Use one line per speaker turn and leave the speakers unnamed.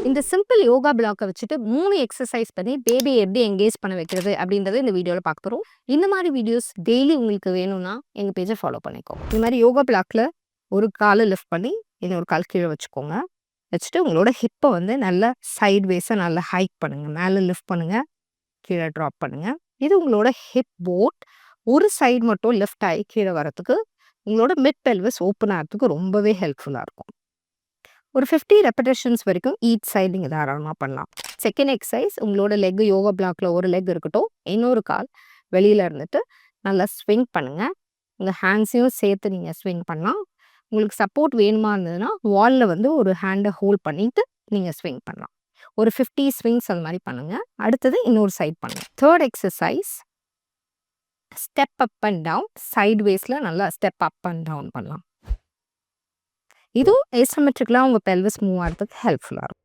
இந்த சிம்பிள் யோகா பிளாக்கை வச்சுட்டு 3 எக்ஸசைஸ் பண்ணி பேபி எப்படி எங்கேஜ் பண்ண வைக்கிறது அப்படின்றத இந்த வீடியோவில் பார்க்க போகிறோம். இந்த மாதிரி வீடியோஸ் டெய்லி உங்களுக்கு வேணும்னா எங்கள் பேஜை ஃபாலோ பண்ணிக்கோங்க. இந்த மாதிரி யோகா பிளாக்ல ஒரு காலை லிஃப்ட் பண்ணி இன்னொரு கால் கீழே வச்சுக்கோங்க. வச்சுட்டு உங்களோட ஹிப்பை வந்து நல்லா சைட் வேஸை நல்லா ஹைக் பண்ணுங்கள். மேலே லிஃப்ட் பண்ணுங்கள், கீழே ட்ராப் பண்ணுங்கள். இது உங்களோட ஹிப் போட் ஒரு சைடு மட்டும் லெஃப்ட் ஆகி கீழே வரத்துக்கு உங்களோட மிட் பெல்விஸ் ஓப்பன் ஆகிறதுக்கு ரொம்பவே ஹெல்ப்ஃபுல்லாக இருக்கும். ஒரு 50 ரெப்படேஷன்ஸ் வரைக்கும் ஈச் சைடு நீங்கள் தாராளமாக பண்ணலாம். செகண்ட் எக்ஸசைஸ், உங்களோட லெக் யோகா பிளாக்ல ஒரு லெக் இருக்கட்டும், இன்னொரு கால் வெளியில் இருந்துட்டு நல்லா ஸ்விங் பண்ணுங்கள். உங்கள் ஹேண்ட்ஸையும் சேர்த்து நீங்கள் ஸ்விங் பண்ணலாம். உங்களுக்கு சப்போர்ட் வேணுமா இருந்ததுன்னா வாலில் வந்து ஒரு ஹேண்டை ஹோல்ட் பண்ணிவிட்டு நீங்கள் ஸ்விங் பண்ணலாம். ஒரு 50 ஸ்விங்ஸ் அது மாதிரி பண்ணுங்கள். அடுத்தது இன்னொரு சைட் பண்ணுங்கள். Third exercise, step up and down. Side வேஸில் நல்லா ஸ்டெப் அப் அண்ட் டவுன் பண்ணலாம். இதுவும் ஏசிமெட்ரிக்கலாக உங்கள் பெல்விஸ் மூவ் ஆகிறதுக்கு ஹெல்ப்ஃபுல்லாக இருக்கும்.